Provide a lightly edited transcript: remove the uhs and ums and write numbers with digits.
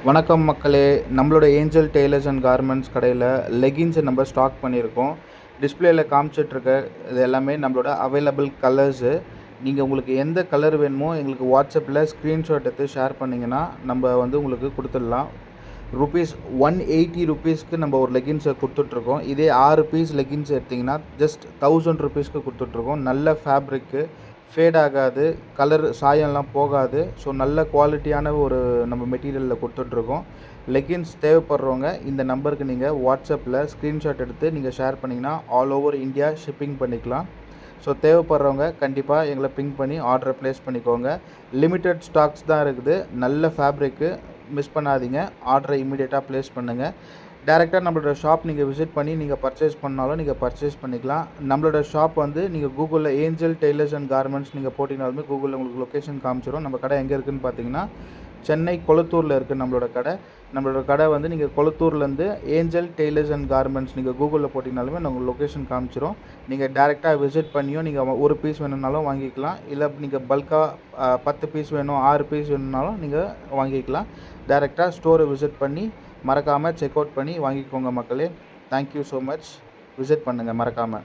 வணக்கம் மக்களே. நம்மளோட ஏஞ்சல் டெய்லர்ஸ் அண்ட் கார்மெண்ட்ஸ் கடையில் லெகின்ஸை நம்ம ஸ்டாக் பண்ணியிருக்கோம். டிஸ்பிளேயில் காமிச்சிட்ருக்க இது எல்லாமே நம்மளோட அவைலபிள் கலர்ஸு. நீங்கள் உங்களுக்கு எந்த கலர் வேணுமோ எங்களுக்கு வாட்ஸ்அப்பில் ஸ்க்ரீன்ஷாட் எடுத்து ஷேர் பண்ணிங்கன்னா நம்ம உங்களுக்கு கொடுத்துடலாம். ₹180 நம்ம ஒரு லெகின்ஸை கொடுத்துட்ருக்கோம். இதே 6 பீஸ் லெகின்ஸ் எடுத்திங்கன்னா ஜஸ்ட் ₹1000 கொடுத்துட்ருக்கோம். நல்ல ஃபேப்ரிக்கு, ஃபேட் ஆகாது, கலர் சாயம்லாம் போகாது. ஸோ நல்ல குவாலிட்டியான ஒரு நம்ம மெட்டீரியலில் கொடுத்துட்ருக்கோம். லெகின்ஸ் தேவைப்படுறவங்க இந்த நம்பருக்கு நீங்கள் வாட்ஸ்அப்பில் ஸ்க்ரீன்ஷாட் எடுத்து நீங்கள் ஷேர் பண்ணிங்கன்னா ஆல் ஓவர் இந்தியா ஷிப்பிங் பண்ணிக்கலாம். ஸோ தேவைப்படுறவங்க கண்டிப்பாக எங்களை பிங்க் பண்ணி ஆர்டரை ப்ளேஸ் பண்ணிக்கோங்க. லிமிட்டட் ஸ்டாக்ஸ் தான் இருக்குது. நல்ல ஃபேப்ரிக்கு, மிஸ் பண்ணாதீங்க. ஆர்டரை இமீடியட்டாக ப்ளேஸ் பண்ணுங்கள். டேரெக்டாக நம்மளோட ஷாப் நீங்கள் விசிட் பண்ணி நீங்கள் பர்ச்சேஸ் பண்ணாலும் நீங்கள் பர்ச்சேஸ் பண்ணிக்கலாம். நம்மளோட ஷாப் நீங்கள் கூகுளில் ஏஞ்சல் டெய்லர்ஸ் அண்ட் கார்மெண்ட்ஸ் நீங்கள் போட்டிங்கனாலுமே கூகுளில் உங்களுக்கு லொக்கேஷன் காமிச்சிடும். நம்ம கடை எங்கே இருக்குதுன்னு பார்த்தீங்கன்னா சென்னை கொளத்தூரில் இருக்குது நம்மளோட கடை. நம்மளோட கடை நீங்கள் கொளத்தூர்லேருந்து ஏஞ்சல் டெய்லர்ஸ் அண்ட் கார்மெண்ட்ஸ் நீங்கள் கூகுளில் போட்டிங்கனாலுமே உங்களுக்கு லொக்கேஷன் காமிச்சிடும். நீங்கள் டேரெக்டாக விசிட் பண்ணியும் நீங்கள் ஒரு பீஸ் வேணும்னாலும் வாங்கிக்கலாம். இல்லை நீங்கள் பல்காக 10 பீஸ் வேணும், 6 பீஸ் வேணும்னாலும் நீங்கள் வாங்கிக்கலாம். டேரெக்டாக ஸ்டோரை விசிட் பண்ணி மறக்காமல் செக் அவுட் பண்ணி வாங்கிக்கோங்க மக்களே. Thank you so much. விசிட் பண்ணுங்கள் மறக்காமல்.